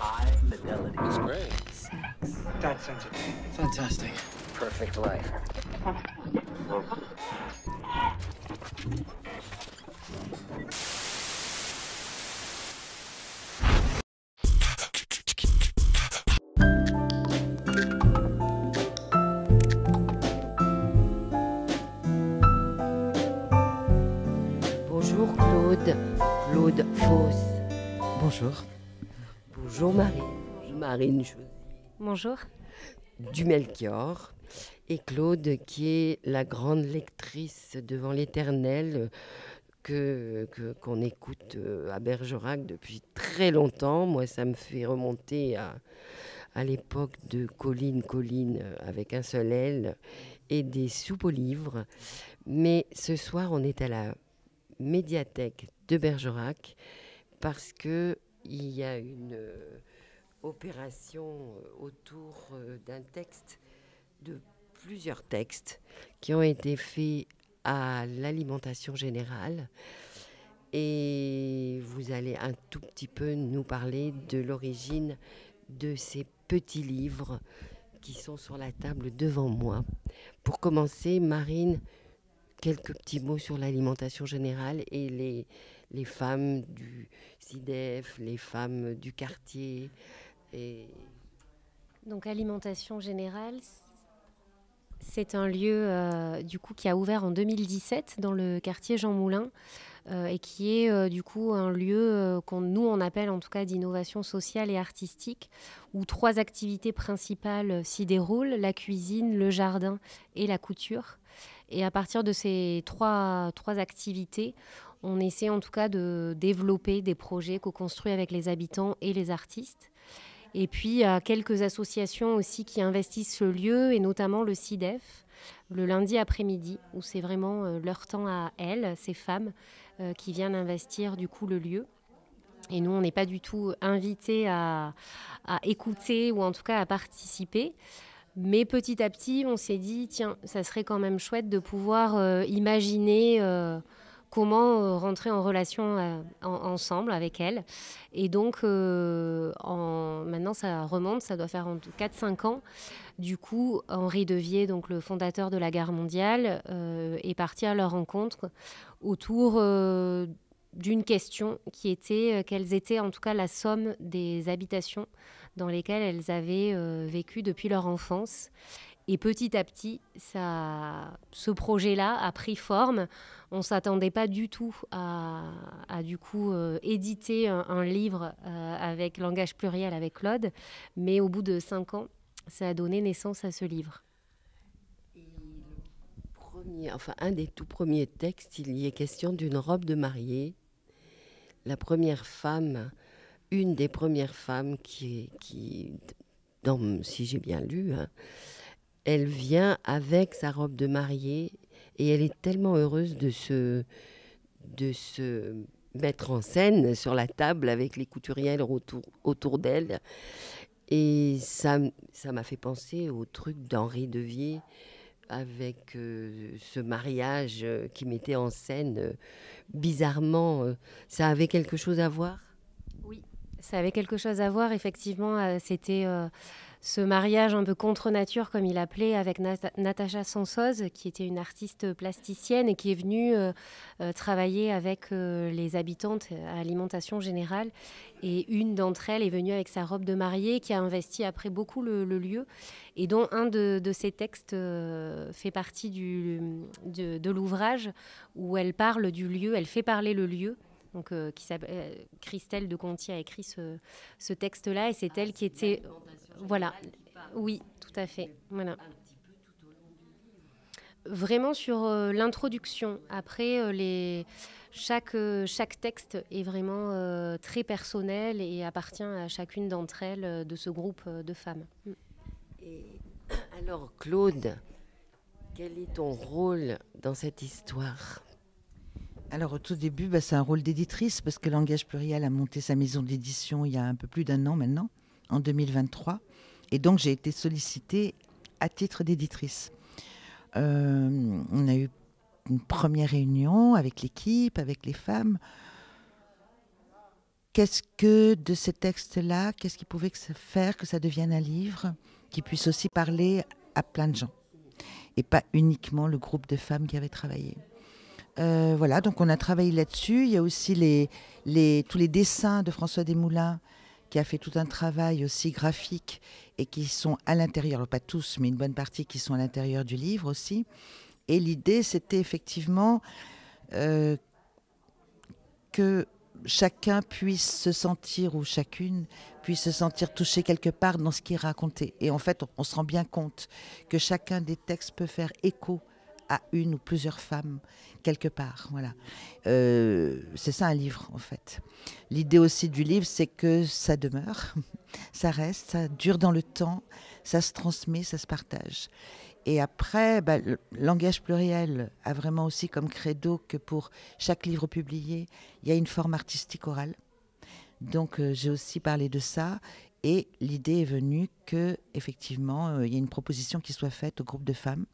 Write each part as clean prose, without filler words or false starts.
high fidelity. It's great. Sex. That's sensitive. Fantastic. Perfect life. Bonjour Claude, Claude Fausse. Bonjour. Bonjour Marine Chauzy. Bonjour. Du Melchior. Et Claude qui est la grande lectrice devant l'Éternel qu'on écoute à Bergerac depuis très longtemps. Moi, ça me fait remonter à l'époque de Colline avec un seul L et des soupes aux livres. Mais ce soir, on est à la médiathèque de Bergerac parce qu'il y a une opération autour d'un texte, de plusieurs textes qui ont été faits à l'alimentation générale. Et vous allez un tout petit peu nous parler de l'origine de ces petits livres qui sont sur la table devant moi. Pour commencer, Marine, quelques petits mots sur l'alimentation générale et les femmes du SIDEF, les femmes du quartier. Donc Alimentation Générale, c'est un lieu du coup qui a ouvert en 2017 dans le quartier Jean Moulin et qui est du coup un lieu on appelle en tout cas d'innovation sociale et artistique, où 3 activités principales s'y déroulent: la cuisine, le jardin et la couture. Et à partir de ces trois activités, on essaie en tout cas de développer des projets co-construits avec les habitants et les artistes. Et puis, il y a quelques associations aussi qui investissent le lieu, et notamment le SIDEF, le lundi après-midi, où c'est vraiment leur temps à elles, ces femmes, qui viennent investir du coup le lieu. Et nous, on n'est pas du tout invités à écouter ou en tout cas à participer. Mais petit à petit, on s'est dit, tiens, ça serait quand même chouette de pouvoir imaginer comment rentrer en relation ensemble avec elle. Et donc, maintenant, ça remonte, ça doit faire en 4-5 ans. Du coup, Henri Devier, donc le fondateur de la Gare mondiale, est parti à leur rencontre autour d'une question qui était quelles étaient en tout cas la somme des habitations dans lesquelles elles avaient vécu depuis leur enfance. Et petit à petit, ce projet-là a pris forme. On ne s'attendait pas du tout à du coup éditer un livre avec langage pluriel avec Claude, mais au bout de 5 ans, ça a donné naissance à ce livre. Un des tout premiers textes, il y est question d'une robe de mariée. La première femme, une des premières femmes qui si j'ai bien lu, hein, elle vient avec sa robe de mariée et elle est tellement heureuse de se mettre en scène sur la table avec les couturières autour d'elle. Et ça m'a fait penser au truc d'Henri Devier avec ce mariage qui mettait en scène bizarrement. Ça avait quelque chose à voir ? Oui, ça avait quelque chose à voir. Effectivement, c'était ce mariage un peu contre nature, comme il appelait, avec Natacha Sansoz, qui était une artiste plasticienne et qui est venue travailler avec les habitantes à Alimentation Générale. Et une d'entre elles est venue avec sa robe de mariée, qui a investi après beaucoup le lieu, et dont un de ses textes fait partie de l'ouvrage, où elle parle du lieu, elle fait parler le lieu. Donc, Christelle de Conti a écrit ce texte-là, et c'est elle qui était... Voilà, oui, tout à fait. Voilà. Vraiment sur l'introduction. Après, chaque texte est vraiment très personnel et appartient à chacune d'entre elles de ce groupe de femmes. Et alors, Claude, quel est ton rôle dans cette histoire ? Alors au tout début, c'est un rôle d'éditrice parce que Langage Pluriel a monté sa maison d'édition il y a un peu plus d'1 an maintenant, en 2023. Et donc j'ai été sollicitée à titre d'éditrice. On a eu une première réunion avec l'équipe, avec les femmes. qu'est-ce que de ces textes-là, qu'est-ce qui pouvait faire que ça devienne un livre qui puisse aussi parler à plein de gens et pas uniquement le groupe de femmes qui avaient travaillé. Voilà, donc on a travaillé là-dessus. Il y a aussi tous les dessins de François Desmoulins qui a fait tout un travail aussi graphique et qui sont à l'intérieur, pas tous, mais une bonne partie qui sont à l'intérieur du livre aussi. Et l'idée, c'était effectivement que chacun puisse se sentir, ou chacune puisse se sentir touchée quelque part dans ce qui est raconté. Et en fait, on se rend bien compte que chacun des textes peut faire écho à une ou plusieurs femmes quelque part. Voilà. C'est ça un livre, en fait. L'idée aussi du livre, c'est que ça demeure, ça reste, ça dure dans le temps, ça se transmet, ça se partage. Et après, le langage pluriel a vraiment aussi comme credo que pour chaque livre publié, il y a une forme artistique orale. Donc j'ai aussi parlé de ça. Et l'idée est venue qu'effectivement, il y a une proposition qui soit faite au groupe de femmes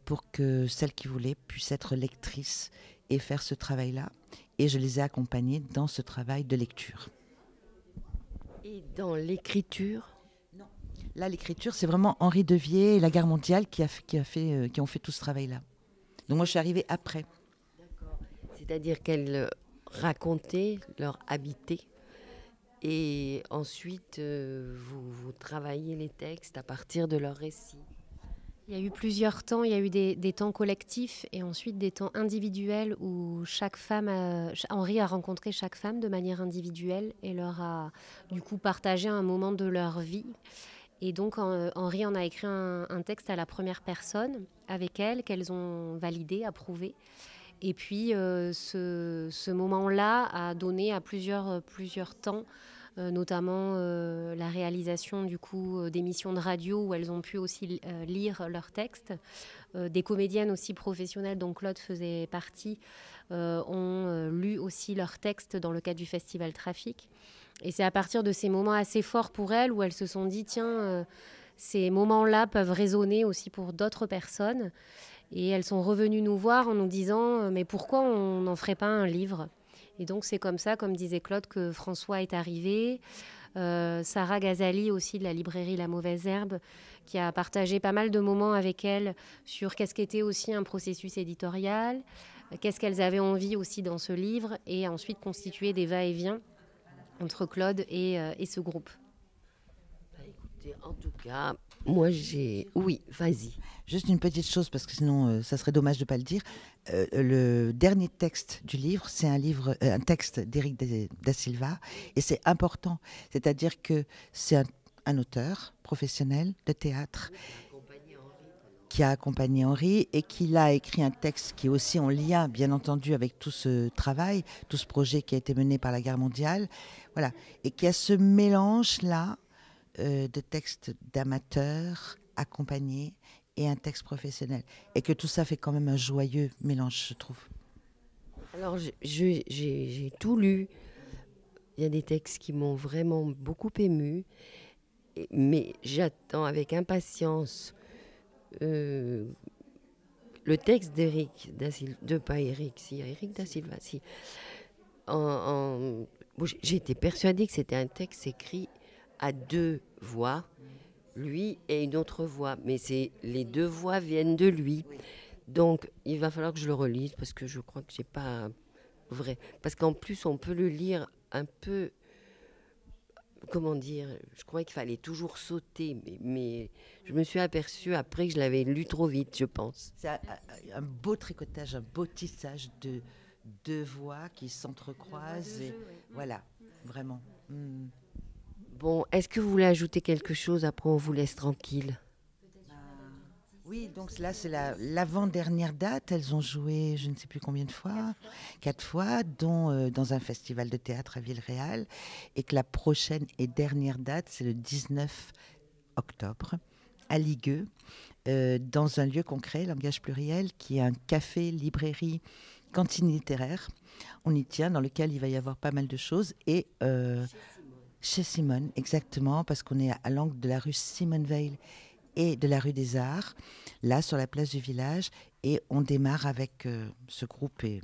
pour que celles qui voulaient puissent être lectrices et faire ce travail-là. Et je les ai accompagnées dans ce travail de lecture. Et dans l'écriture? Non. Là, l'écriture, c'est vraiment Henri Devier et la Guerre mondiale qui ont fait tout ce travail-là. Donc moi, je suis arrivée après. D'accord. C'est-à-dire qu'elles racontaient leur habité. Et ensuite, vous travaillez les textes à partir de leurs récits. Il y a eu plusieurs temps. Il y a eu des temps collectifs et ensuite des temps individuels où chaque femme, Henri a rencontré chaque femme de manière individuelle et leur a du coup partagé un moment de leur vie. Et donc Henri en a écrit un texte à la première personne avec elles, qu'elles ont validé, approuvé. Et puis ce moment-là a donné à plusieurs temps, notamment la réalisation du coup d'émissions de radio où elles ont pu aussi lire leurs textes. Des comédiennes aussi professionnelles dont Claude faisait partie ont lu aussi leurs textes dans le cadre du festival Trafic. Et c'est à partir de ces moments assez forts pour elles où elles se sont dit tiens, ces moments-là peuvent résonner aussi pour d'autres personnes. Et elles sont revenues nous voir en nous disant mais pourquoi on n'en ferait pas un livre ? Et donc c'est comme ça, comme disait Claude, que François est arrivé. Sarah Ghazali aussi de la librairie La Mauvaise Herbe, qui a partagé pas mal de moments avec elles sur qu'est-ce qu'était aussi un processus éditorial, qu'est-ce qu'elles avaient envie aussi dans ce livre, et ensuite constituer des va-et-vient entre Claude et ce groupe. Écoutez, en tout cas, moi j'ai... Oui, vas-y. Juste une petite chose, parce que sinon, ça serait dommage de ne pas le dire. Le dernier texte du livre, c'est un texte d'Éric da Silva, et c'est important. C'est-à-dire que c'est un auteur professionnel de théâtre qui a accompagné Henri et qui a écrit un texte qui est aussi en lien, bien entendu, avec tout ce travail, tout ce projet qui a été mené par la Guerre mondiale. Voilà. Et qui a ce mélange-là de textes d'amateurs accompagnés et un texte professionnel. Et que tout ça fait quand même un joyeux mélange, je trouve. Alors, j'ai tout lu. Il y a des textes qui m'ont vraiment beaucoup émue. Mais j'attends avec impatience le texte d'Éric da Silva. Éric da Silva, si. J'ai été persuadée que c'était un texte écrit à deux voix. Lui et une autre voix, mais les deux voix viennent de lui. Donc, il va falloir que je le relise parce que je crois que j'ai pas vrai. Parce qu'en plus, on peut le lire un peu, comment dire, je croyais qu'il fallait toujours sauter, mais je me suis aperçue après que je l'avais lu trop vite, je pense. C'est un beau tricotage, un beau tissage de deux voix qui s'entrecroisent. Et voilà, vraiment. Bon, est-ce que vous voulez ajouter quelque chose? Après, on vous laisse tranquille. Oui, donc là, c'est l'avant-dernière date. Elles ont joué, je ne sais plus combien de fois, 4 fois, dont dans un festival de théâtre à Villeréal. Et que la prochaine et dernière date, c'est le 19 octobre, à Ligueux, dans un lieu concret, Langage Pluriel, qui est un café, librairie, cantine littéraire. On y tient, dans lequel il va y avoir pas mal de choses. Et... chez Simone, exactement, parce qu'on est à l'angle de la rue Simone Veil et de la rue des Arts, là, sur la place du village. Et on démarre avec ce groupe et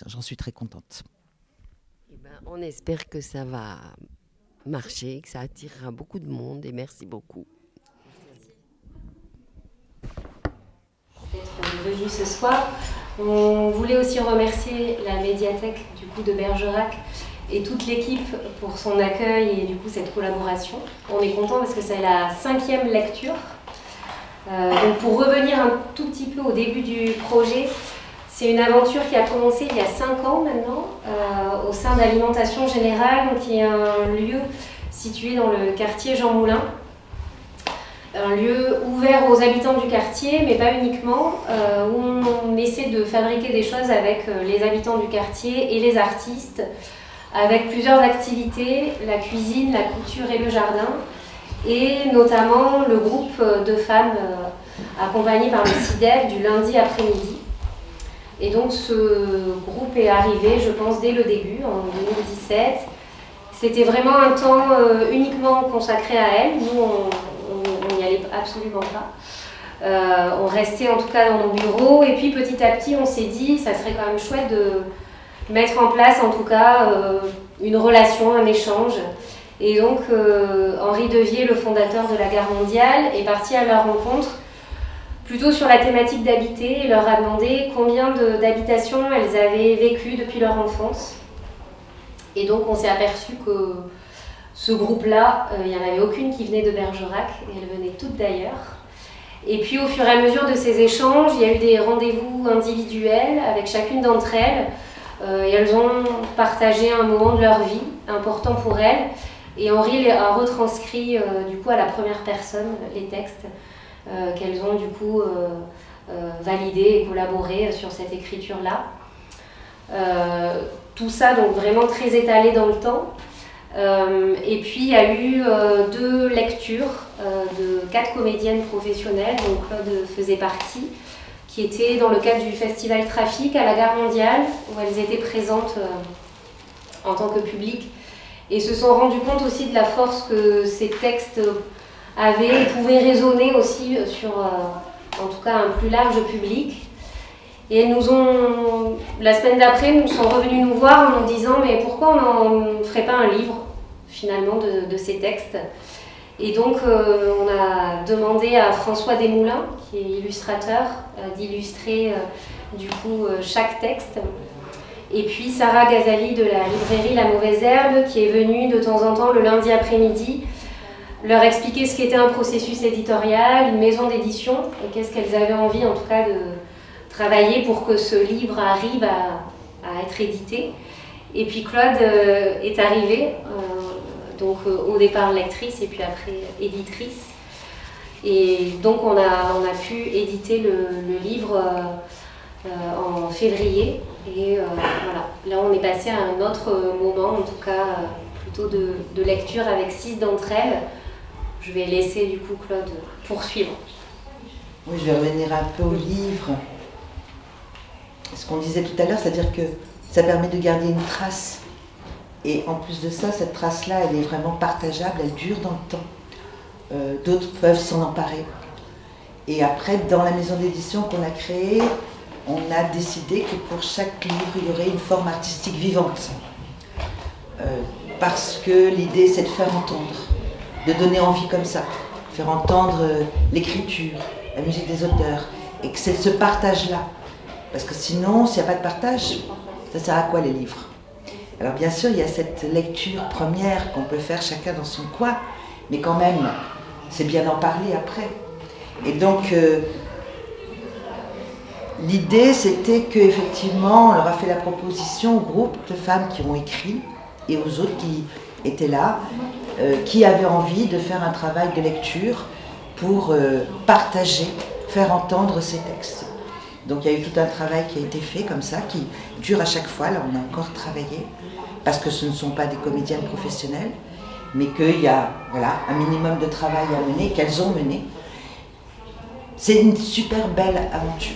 j'en suis très contente. On espère que ça va marcher, que ça attirera beaucoup de monde et merci beaucoup. D'être venu ce soir. On voulait aussi remercier la médiathèque du coup de Bergerac et toute l'équipe pour son accueil et du coup cette collaboration. On est content parce que c'est la 5e lecture. Donc pour revenir un tout petit peu au début du projet, c'est une aventure qui a commencé il y a 5 ans maintenant au sein d'Alimentation Générale, donc qui est un lieu situé dans le quartier Jean Moulin. Un lieu ouvert aux habitants du quartier, mais pas uniquement, où on essaie de fabriquer des choses avec les habitants du quartier et les artistes, avec plusieurs activités, la cuisine, la couture et le jardin, et notamment le groupe de femmes accompagné par le CIDEF du lundi après-midi. Et donc ce groupe est arrivé, je pense, dès le début, en 2017. C'était vraiment un temps uniquement consacré à elles. Nous, on n'y allait absolument pas. On restait en tout cas dans nos bureaux et puis petit à petit on s'est dit ça serait quand même chouette de mettre en place en tout cas une relation, un échange. Et donc Henri Devier, le fondateur de la Gare Mondiale, est parti à leur rencontre plutôt sur la thématique d'habiter et leur a demandé combien d'habitations elles avaient vécu depuis leur enfance. Et donc on s'est aperçu que ce groupe-là, il n'y en avait aucune qui venait de Bergerac, et elles venaient toutes d'ailleurs. Et puis au fur et à mesure de ces échanges, il y a eu des rendez-vous individuels avec chacune d'entre elles, et elles ont partagé un moment de leur vie important pour elles. Et Henri a retranscrit du coup à la première personne les textes qu'elles ont du coup validés et collaboré sur cette écriture-là. Tout ça donc vraiment très étalé dans le temps. Et puis il y a eu 2 lectures de 4 comédiennes professionnelles, dont Claude faisait partie, qui étaient dans le cadre du festival Trafic à la Gare Mondiale, où elles étaient présentes en tant que public, et se sont rendues compte aussi de la force que ces textes avaient et pouvaient résonner aussi sur, en tout cas, un plus large public. Et elles nous ont, la semaine d'après, nous sont revenus nous voir en nous disant mais pourquoi on n'en ferait pas un livre finalement de ces textes. Et donc on a demandé à François Desmoulins, qui est illustrateur, d'illustrer du coup chaque texte. Et puis Sarah Ghazali de la librairie La Mauvaise Herbe, qui est venue de temps en temps le lundi après-midi leur expliquer ce qu'était un processus éditorial, une maison d'édition, et qu'est-ce qu'elles avaient envie en tout cas de travailler pour que ce livre arrive à être édité. Et puis Claude est arrivée, donc au départ lectrice et puis après éditrice. Et donc on a pu éditer le livre en février. Et voilà, là on est passé à un autre moment, en tout cas plutôt de lecture avec 6 d'entre elles. Je vais laisser du coup Claude poursuivre. Oui, je vais revenir un peu au livre. Ce qu'on disait tout à l'heure, c'est-à-dire que ça permet de garder une trace. Et en plus de ça, cette trace-là, elle est vraiment partageable, elle dure dans le temps. D'autres peuvent s'en emparer. Et après, dans la maison d'édition qu'on a créée, on a décidé que pour chaque livre, il y aurait une forme artistique vivante. Parce que l'idée, c'est de faire entendre, de donner envie comme ça, faire entendre l'écriture, la musique des auteurs, et que c'est ce partage-là. Parce que sinon, s'il n'y a pas de partage, ça sert à quoi les livres? Alors bien sûr, il y a cette lecture première qu'on peut faire chacun dans son coin, mais quand même, c'est bien d'en parler après. Et donc, l'idée, c'était qu'effectivement, on leur a fait la proposition au groupe de femmes qui ont écrit, et aux autres qui étaient là, qui avaient envie de faire un travail de lecture pour partager, faire entendre ces textes. Donc il y a eu tout un travail qui a été fait comme ça, qui dure à chaque fois. Là, on a encore travaillé, parce que ce ne sont pas des comédiennes professionnelles, mais qu'il y a voilà, un minimum de travail à mener, qu'elles ont mené. C'est une super belle aventure.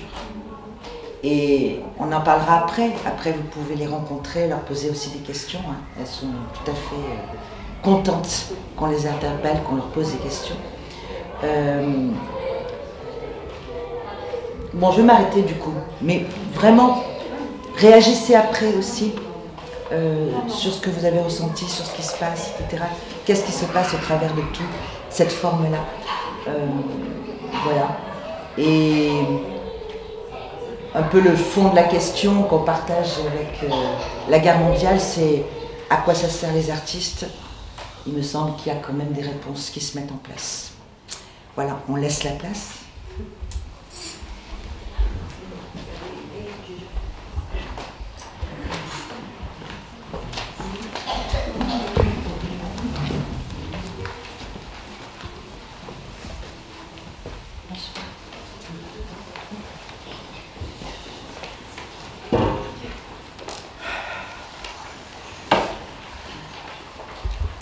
Et on en parlera après. Après, vous pouvez les rencontrer, leur poser aussi des questions. Hein. Elles sont tout à fait contentes qu'on les interpelle, qu'on leur pose des questions. Bon, je vais m'arrêter du coup, mais vraiment, réagissez après aussi. sur ce que vous avez ressenti, sur ce qui se passe, etc. Qu'est-ce qui se passe au travers de tout cette forme-là. Voilà. Et un peu le fond de la question qu'on partage avec la guerre mondiale, c'est à quoi ça sert les artistes. Il me semble qu'il y a quand même des réponses qui se mettent en place. Voilà, on laisse la place.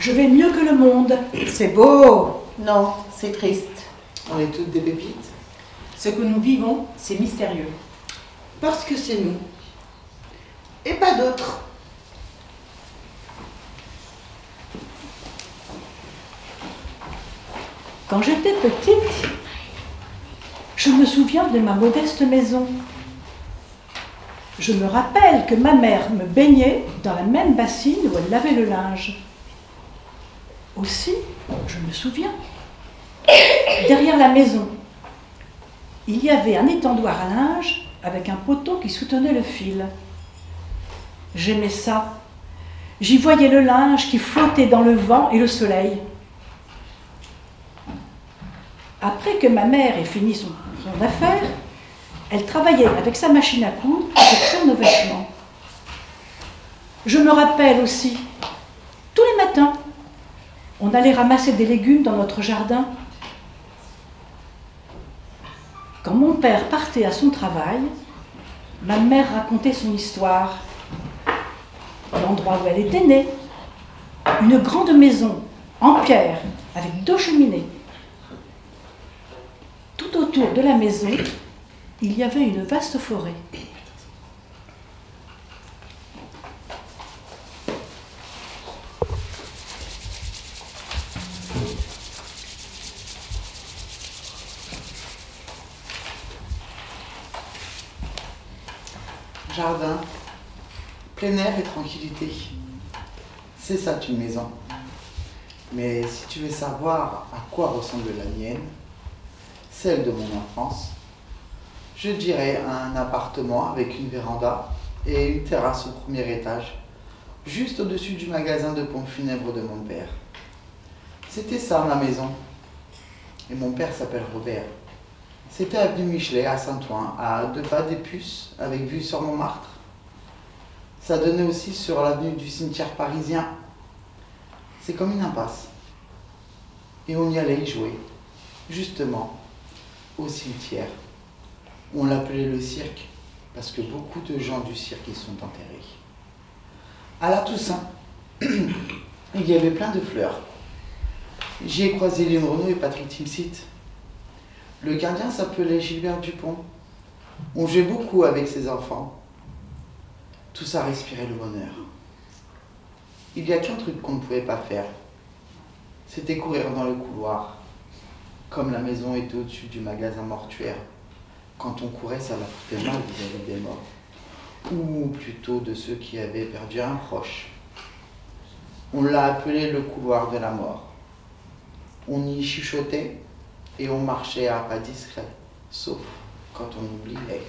Je vais mieux que le monde. C'est beau. Non, c'est triste. On est toutes des pépites. Ce que nous vivons, c'est mystérieux. Parce que c'est nous. Et pas d'autres. Quand j'étais petite, je me souviens de ma modeste maison. Je me rappelle que ma mère me baignait dans la même bassine où elle lavait le linge. Aussi, je me souviens, derrière la maison, il y avait un étendoir à linge avec un poteau qui soutenait le fil. J'aimais ça. J'y voyais le linge qui flottait dans le vent et le soleil. Après que ma mère ait fini son affaire, elle travaillait avec sa machine à coudre pour faire nos vêtements. Je me rappelle aussi, tous les matins, on allait ramasser des légumes dans notre jardin. Quand mon père partait à son travail, ma mère racontait son histoire. L'endroit où elle était née, une grande maison en pierre avec 2 cheminées. Tout autour de la maison, il y avait une vaste forêt. Jardin, plein air et tranquillité. C'est ça une maison. Mais si tu veux savoir à quoi ressemble la mienne, celle de mon enfance, je dirais un appartement avec une véranda et une terrasse au premier étage, juste au-dessus du magasin de pompes funèbres de mon père. C'était ça ma maison. Et mon père s'appelle Robert. C'était avenue Michelet à Saint-Ouen, à 2 pas des Puces, avec vue sur Montmartre. Ça donnait aussi sur l'avenue du cimetière parisien. C'est comme une impasse. Et on y allait y jouer, justement, au cimetière. On l'appelait le cirque, parce que beaucoup de gens du cirque y sont enterrés. À la Toussaint, il y avait plein de fleurs. J'y ai croisé Lynn Renaud et Patrick Timsit. Le gardien s'appelait Gilbert Dupont. On jouait beaucoup avec ses enfants. Tout ça respirait le bonheur. Il y a qu'un truc qu'on ne pouvait pas faire. C'était courir dans le couloir. Comme la maison était au-dessus du magasin mortuaire. Quand on courait, ça la foutait mal vis-à-vis des morts. Ou plutôt de ceux qui avaient perdu un proche. On l'a appelé le couloir de la mort. On y chuchotait et on marchait à pas discret, sauf quand on oubliait.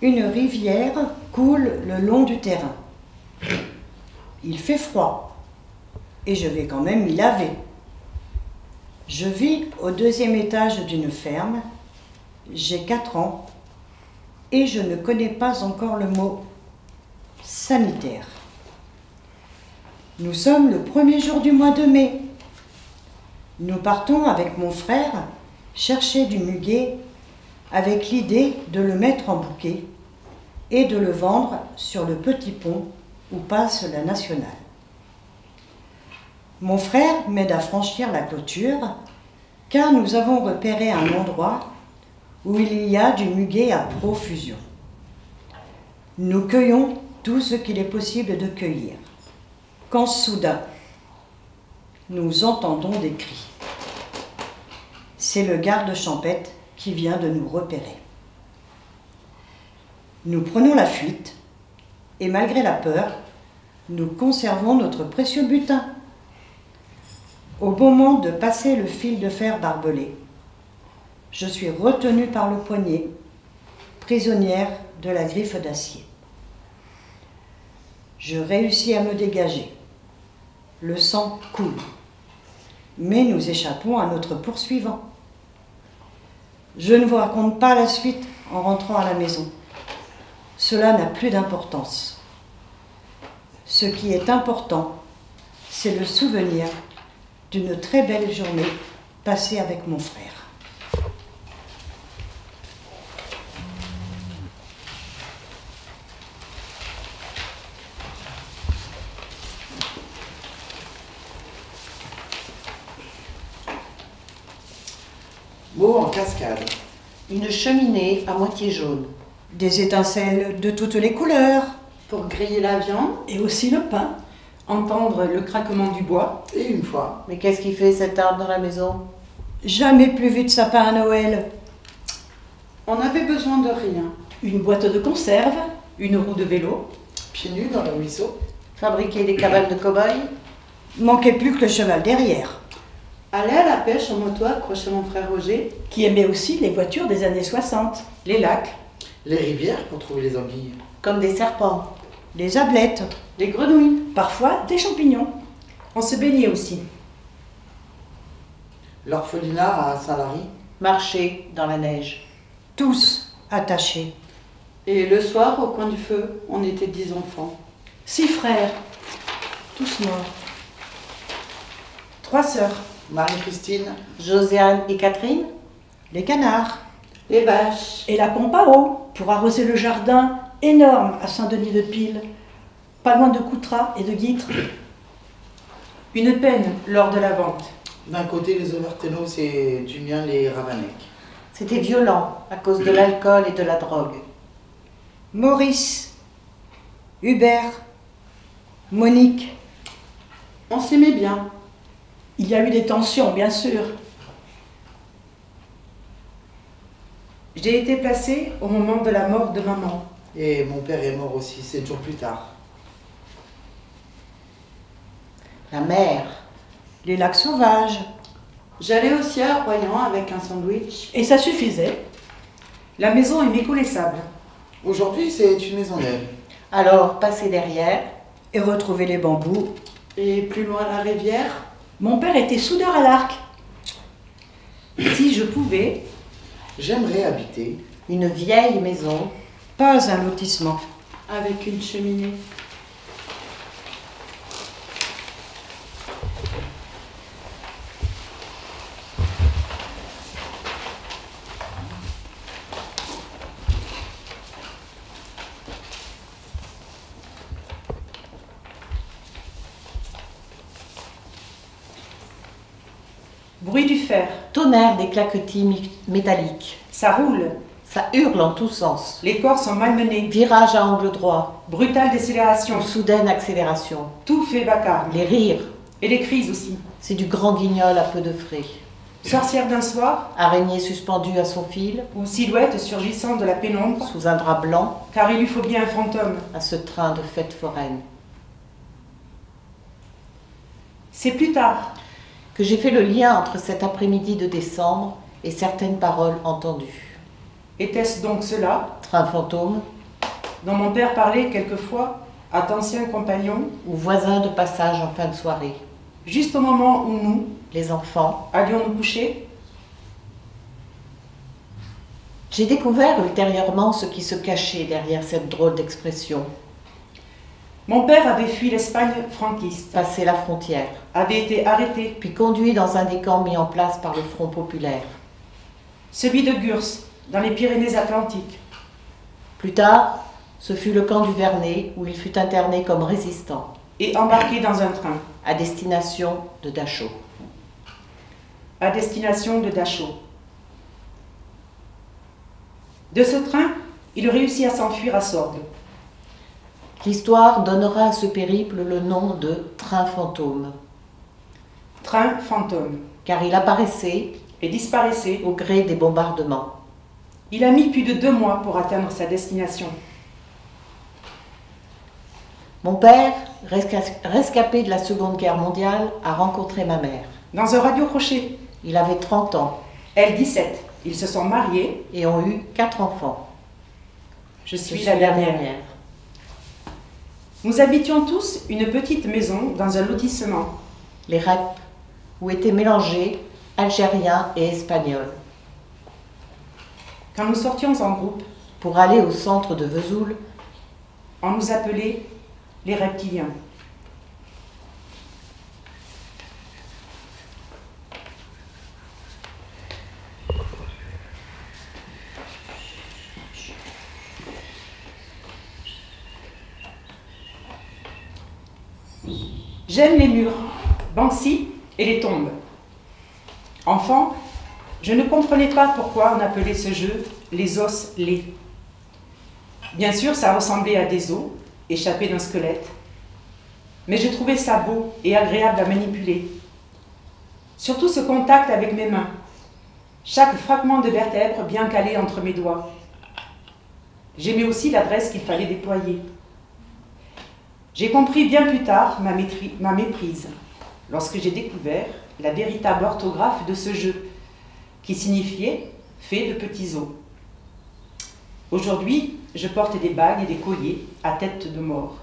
Une rivière coule le long du terrain. Il fait froid et je vais quand même m'y laver. Je vis au 2e étage d'une ferme, j'ai 4 ans et je ne connais pas encore le mot sanitaire. Nous sommes le 1er jour du mois de mai. Nous partons avec mon frère chercher du muguet avec l'idée de le mettre en bouquet et de le vendre sur le petit pont où passe la nationale. Mon frère m'aide à franchir la clôture car nous avons repéré un endroit où il y a du muguet à profusion. Nous cueillons tout ce qu'il est possible de cueillir. quand soudain, nous entendons des cris. C'est le garde champêtre qui vient de nous repérer. Nous prenons la fuite et malgré la peur, nous conservons notre précieux butin. Au moment de passer le fil de fer barbelé, je suis retenue par le poignet, prisonnière de la griffe d'acier. Je réussis à me dégager. Le sang coule. Mais nous échappons à notre poursuivant. Je ne vous raconte pas la suite en rentrant à la maison. Cela n'a plus d'importance. Ce qui est important, c'est le souvenir d'une très belle journée passée avec mon frère. Mots en cascade. Une cheminée à moitié jaune. Des étincelles de toutes les couleurs. Pour griller la viande. Et aussi le pain. Entendre le craquement du bois. Et une fois. Mais qu'est-ce qui fait cet arbre dans la maison? Jamais plus vu de sapin à Noël. On avait besoin de rien. Une boîte de conserve. Une roue de vélo. Pieds nus dans le ruisseau. Fabriquer des cabanes de cow-boys. Manquait plus que le cheval derrière. Aller à la pêche en moto accrocher mon frère Roger. Qui aimait aussi les voitures des années 60. Les lacs. Les rivières pour trouver les anguilles. Comme des serpents. Les ablettes. Des grenouilles. Parfois des champignons. On se baignait aussi. L'orphelinat à Saint-Lary. Marcher dans la neige. Tous attachés. Et le soir, au coin du feu, on était 10 enfants. 6 frères. Tous morts. 3 sœurs. Marie-Christine. Josiane et Catherine. Les canards. Les vaches. Et la pompe à eau pour arroser le jardin énorme à Saint-Denis-de-Pile. Pas loin de Coutras et de Guîtres. Une peine lors de la vente. D'un côté les Overtenos et du mien les Ravanec. C'était violent à cause de l'alcool et de la drogue. Maurice. Hubert. Monique. On s'aimait bien. Il y a eu des tensions, bien sûr. J'ai été placée au moment de la mort de maman. Et mon père est mort aussi 7 jours plus tard. La mer. Les lacs sauvages. J'allais aussi à Royan avec un sandwich. Et ça suffisait. La maison est méconnaissable. Aujourd'hui c'est une maison neuve. Alors, passer derrière. Et retrouver les bambous. Et plus loin la rivière. Mon père était soudeur à l'arc. Si je pouvais, J'aimerais habiter. Une vieille maison. Pas un lotissement. Avec une cheminée. bruit du fer. Tonnerre des claquetis métalliques. Ça roule. Ça hurle en tous sens. Les corps sont malmenés. Virage à angle droit. Brutale décélération. Ou soudaine accélération. Tout fait vacarme. Les rires. Et les crises aussi. C'est du grand guignol à peu de frais. Sorcière d'un soir. Araignée suspendue à son fil. Ou silhouette surgissant de la pénombre. Sous un drap blanc. Car il lui faut bien un fantôme. À ce train de fête foraine. C'est plus tard Que j'ai fait le lien entre cet après-midi de décembre et certaines paroles entendues. Était-ce donc cela, Train fantôme, dont mon père parlait quelquefois à d'anciens compagnons, ou voisin de passage en fin de soirée. juste au moment où nous Les enfants. allions nous coucher? J'ai découvert ultérieurement ce qui se cachait derrière cette drôle d'expression. Mon père avait fui l'Espagne franquiste, Passer la frontière, avait été arrêté, puis conduit dans un des camps mis en place par le Front populaire. celui de Gurs, dans les Pyrénées-Atlantiques. Plus tard, ce fut le camp du Vernet où il fut interné comme résistant, Et embarqué dans un train, à destination de Dachau. à destination de Dachau. De ce train, il réussit à s'enfuir à Sorgue. L'histoire donnera à ce périple le nom de train fantôme, Train fantôme. car il apparaissait Et disparaissait. au gré des bombardements. Il a mis plus de 2 mois pour atteindre sa destination. Mon père, rescapé de la Seconde Guerre mondiale, a rencontré ma mère. Dans un radio-crochet. Il avait 30 ans Elle 17. Ils se sont mariés. et ont eu 4 enfants. Je suis la dernière. Nous habitions tous une petite maison dans un lotissement. Les REP, où étaient mélangés Algériens et Espagnols. Quand nous sortions en groupe, Pour aller au centre de Vesoul, on nous appelait les reptiliens. J'aime les murs, Banksy et les tombes. Enfant, je ne comprenais pas pourquoi on appelait ce jeu les os laids. Bien sûr, ça ressemblait à des os échappés d'un squelette, mais je trouvais ça beau et agréable à manipuler. Surtout ce contact avec mes mains, chaque fragment de vertèbre bien calé entre mes doigts. J'aimais aussi l'adresse qu'il fallait déployer. J'ai compris bien plus tard ma méprise, lorsque j'ai découvert la véritable orthographe de ce jeu, qui signifiait « fait de petits os ». Aujourd'hui, je porte des bagues et des colliers à tête de mort.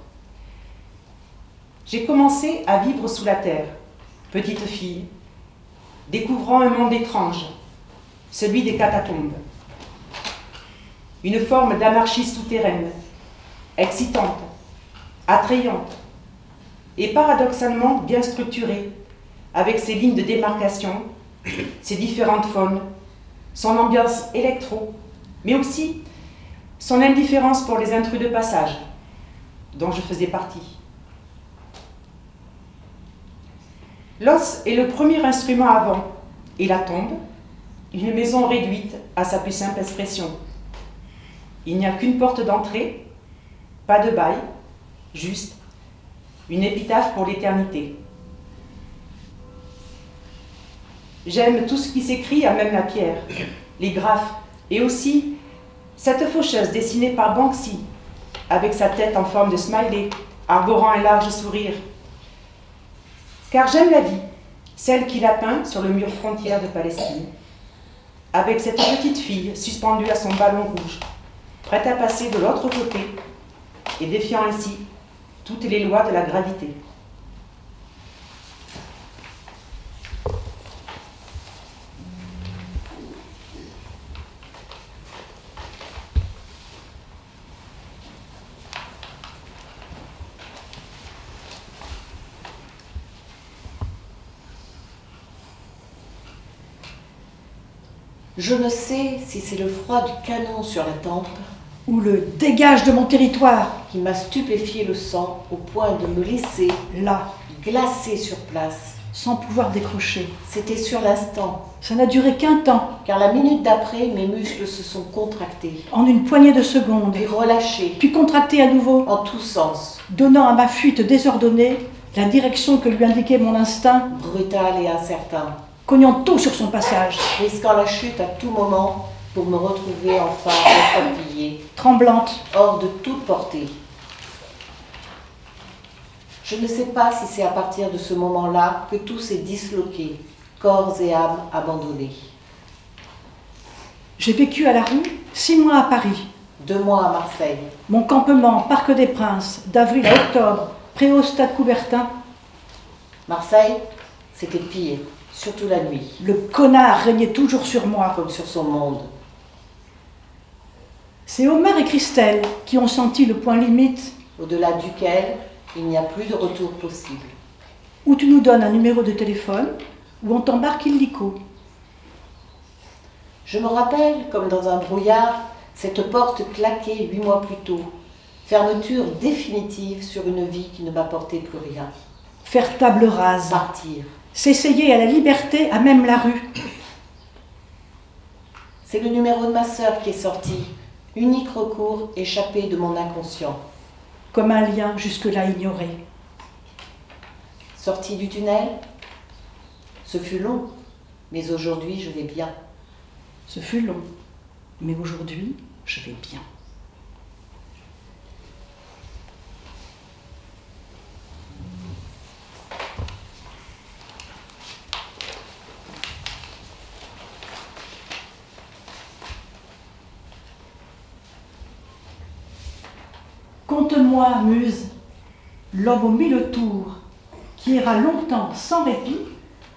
J'ai commencé à vivre sous la terre, petite fille, découvrant un monde étrange, celui des catacombes. Une forme d'anarchie souterraine, excitante, attrayante et paradoxalement bien structurée, avec ses lignes de démarcation, ses différentes faunes, son ambiance électro, mais aussi son indifférence pour les intrus de passage, dont je faisais partie. L'os est le premier instrument à vent, et la tombe, une maison réduite à sa plus simple expression. Il n'y a qu'une porte d'entrée, pas de bail, juste une épitaphe pour l'éternité. J'aime tout ce qui s'écrit, à même la pierre, les graphes, et aussi cette faucheuse dessinée par Banksy, avec sa tête en forme de smiley, arborant un large sourire. Car j'aime la vie, celle qu'il a peinte sur le mur frontière de Palestine, avec cette petite fille suspendue à son ballon rouge, prête à passer de l'autre côté et défiant ainsi toutes les lois de la gravité. Je ne sais si c'est le froid du canon sur la tempe Ou le dégage de mon territoire, qui m'a stupéfié le sang au point de me laisser là, glacer sur place. sans pouvoir décrocher. C'était sur l'instant, Ça n'a duré qu'un temps, car la minute d'après, mes muscles se sont contractés, en une poignée de secondes, puis relâchés, puis contractés à nouveau, en tous sens, donnant à ma fuite désordonnée la direction que lui indiquait mon instinct, brutal et incertain, cognant tout sur son passage, risquant la chute à tout moment pour me retrouver enfin recroquevillée, tremblante. hors de toute portée. Je ne sais pas si c'est à partir de ce moment-là que tout s'est disloqué, corps et âme abandonnés. J'ai vécu à la rue 6 mois à Paris. 2 mois à Marseille. Mon campement, Parc des Princes, d'avril à octobre, Préau Stade Coubertin. Marseille, c'était pire, surtout la nuit, Le connard régnait toujours sur moi. comme sur son monde. C'est Omer et Christelle qui ont senti le point limite Au-delà duquel il n'y a plus de retour possible. où tu nous donnes un numéro de téléphone, où on t'embarque illico. Je me rappelle, comme dans un brouillard, cette porte claquée 8 mois plus tôt. Fermeture définitive sur une vie qui ne m'apportait plus rien. Faire table rase, Partir. s'essayer à la liberté à même la rue. C'est le numéro de ma sœur qui est sorti. Unique recours échappé de mon inconscient. comme un lien jusque-là ignoré. Sortie du tunnel? Ce fut long, mais aujourd'hui je vais bien. Ce fut long, mais aujourd'hui, je vais bien. Conte-moi, muse, l'homme aux 1000 tours, qui ira longtemps sans répit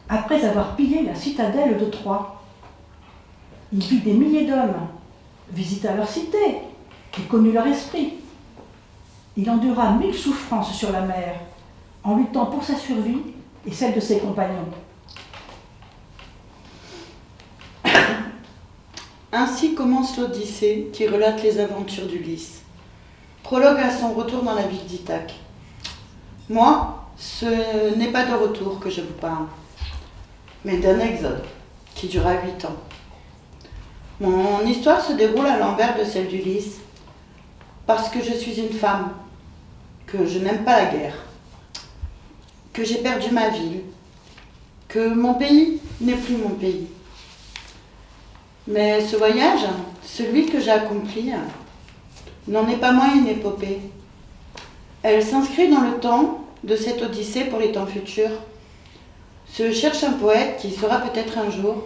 après avoir pillé la citadelle de Troie. Il vit des milliers d'hommes, visita leur cité et connut leur esprit. Il endura 1000 souffrances sur la mer, en luttant pour sa survie et celle de ses compagnons. Ainsi commence l'Odyssée qui relate les aventures d'Ulysse. Prologue à son retour dans la ville d'Ithaque. Moi, ce n'est pas de retour que je vous parle, mais d'un exode qui dura 8 ans. Mon histoire se déroule à l'envers de celle d'Ulysse, parce que je suis une femme, que je n'aime pas la guerre, que j'ai perdu ma ville, que mon pays n'est plus mon pays. Mais ce voyage, celui que j'ai accompli, n'en est pas moins une épopée. Elle s'inscrit dans le temps de cette odyssée pour les temps futurs. Se cherche un poète qui saura peut-être un jour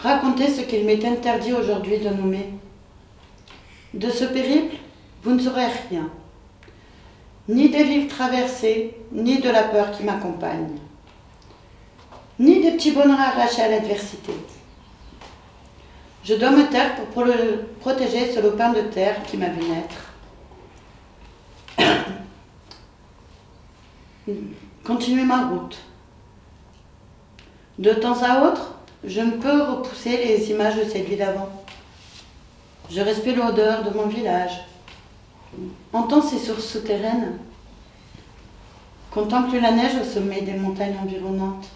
raconter ce qu'il m'est interdit aujourd'hui de nommer. De ce périple, vous ne saurez rien, ni des villes traversées, ni de la peur qui m'accompagne, ni des petits bonheurs arrachés à l'adversité. Je dois me taire pour protéger ce lopin de terre qui m'a vu naître. Continuer ma route. De temps à autre, je ne peux repousser les images de cette vie d'avant. Je respire l'odeur de mon village, entends ses sources souterraines, contemple la neige au sommet des montagnes environnantes.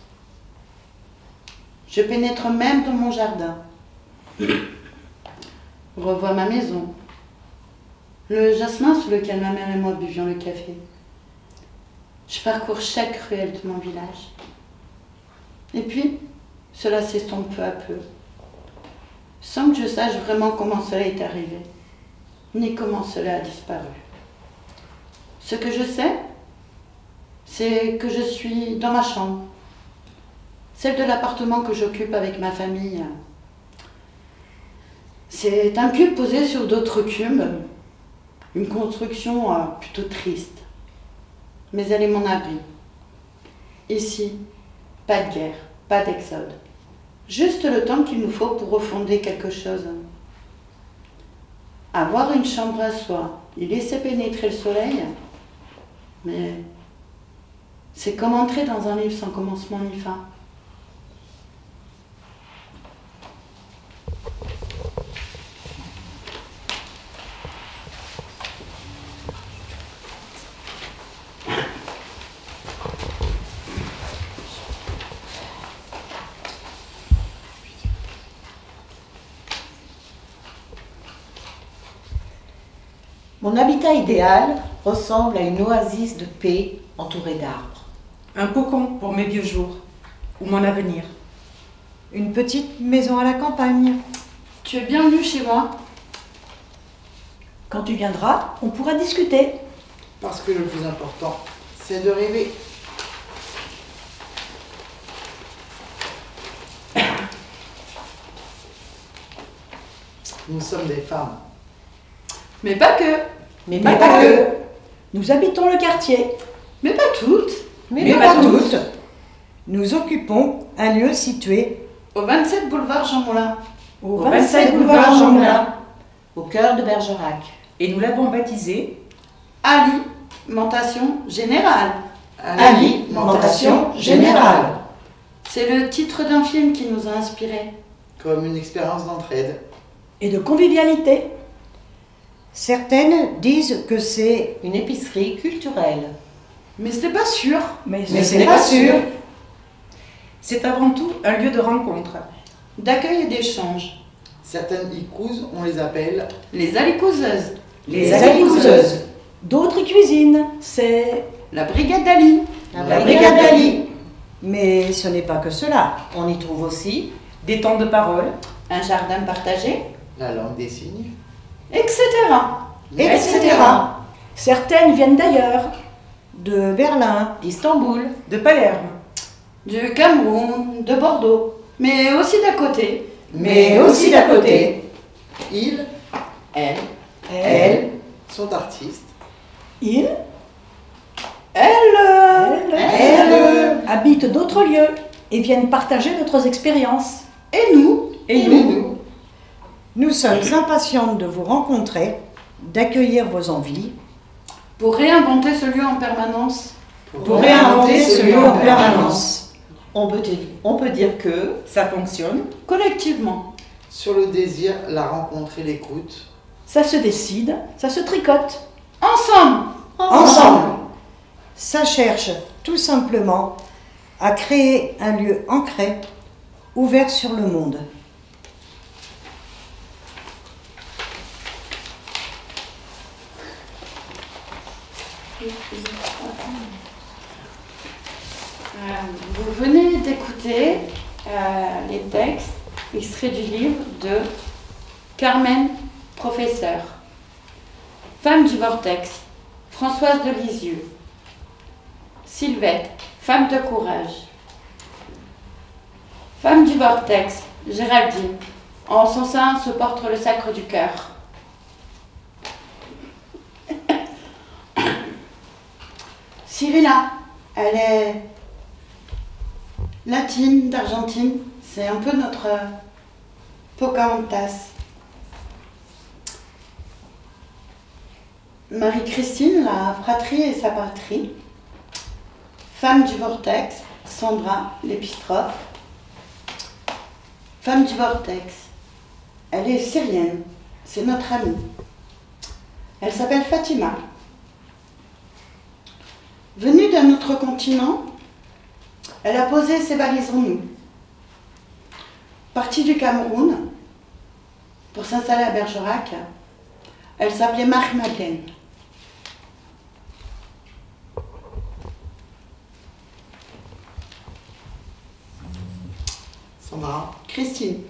Je pénètre même dans mon jardin. Revois ma maison, le jasmin sous lequel ma mère et moi buvions le café. Je parcours chaque ruelle de mon village. Et puis, cela s'estompe peu à peu, sans que je sache vraiment comment cela est arrivé, ni comment cela a disparu. Ce que je sais, c'est que je suis dans ma chambre, celle de l'appartement que j'occupe avec ma famille. C'est un cube posé sur d'autres cubes, une construction plutôt triste, mais elle est mon abri. Ici, pas de guerre, pas d'exode, juste le temps qu'il nous faut pour refonder quelque chose. Avoir une chambre à soi, y laisser pénétrer le soleil, mais c'est comme entrer dans un livre sans commencement ni fin. Mon habitat idéal ressemble à une oasis de paix entourée d'arbres. Un cocon pour mes vieux jours, ou mon avenir. Une petite maison à la campagne. Tu es bienvenue chez moi. Quand tu viendras, on pourra discuter. Parce que le plus important, c'est de rêver. Nous sommes des femmes. Mais pas que. Mais pas que. Nous habitons le quartier. Mais pas toutes. Mais pas toutes. Nous occupons un lieu situé Au 27 boulevard Jean Moulin. Au 27 boulevard Jean Moulin. au cœur de Bergerac. Et nous l'avons baptisé Alimentation générale. Alimentation générale. C'est le titre d'un film qui nous a inspirés. Comme une expérience d'entraide. Et de convivialité. Certaines disent que c'est Une épicerie culturelle. Mais ce n'est pas sûr. Mais ce n'est pas sûr. C'est avant tout un lieu de rencontre. D'accueil et d'échange. Certaines icous, on les appelle Les alicouseuses. les alicouseuses. D'autres y cuisinent. C'est La brigade d'Ali. La brigade d'Ali. Mais ce n'est pas que cela. On y trouve aussi Des temps de parole, Un jardin partagé, La langue des signes. etc. Etc. certaines viennent d'ailleurs. De Berlin. d'Istanbul, de Palerme, Du Cameroun, de Bordeaux, mais aussi d'à côté. Mais aussi d'à côté. Ils, elle, Elle. sont artistes. Ils Elle, habitent d'autres lieux et viennent partager d'autres expériences. et nous. et nous, Nous sommes impatientes de vous rencontrer, d'accueillir vos envies, Pour réinventer ce lieu en permanence. pour réinventer ce lieu en permanence. on peut dire que ça fonctionne. Collectivement. Sur le désir, la rencontre et l'écoute. Ça se décide, ça se tricote. Ensemble. Ensemble. Ça cherche tout simplement à créer un lieu ancré, ouvert sur le monde. Vous venez d'écouter les textes extraits du livre de Carmen Professeur, Femme du Vortex, Françoise de Lisieux, Sylvette, Femme de courage, Femme du Vortex, Géraldine, en son sein se porte le sacre du cœur. Cyrilla, elle est latine, d'Argentine, c'est un peu notre Pocahontas. Marie-Christine, la fratrie et sa patrie. Femme du Vortex, Sandra, l'épistrophe. Femme du Vortex, elle est syrienne, c'est notre amie. Elle s'appelle Fatima. Venue d'un autre continent, elle a posé ses valises en nous. Partie du Cameroun pour s'installer à Bergerac, elle s'appelait Marie-Madeleine. Sandra, Christine,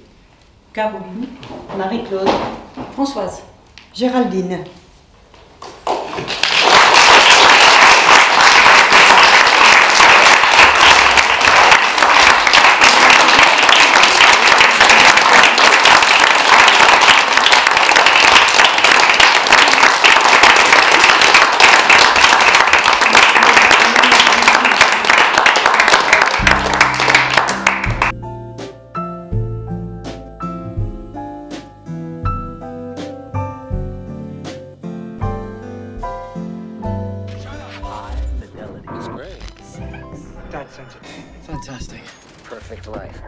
Caroline, Marie-Claude, Françoise. Géraldine. That's sensitive. Fantastic. Perfect life.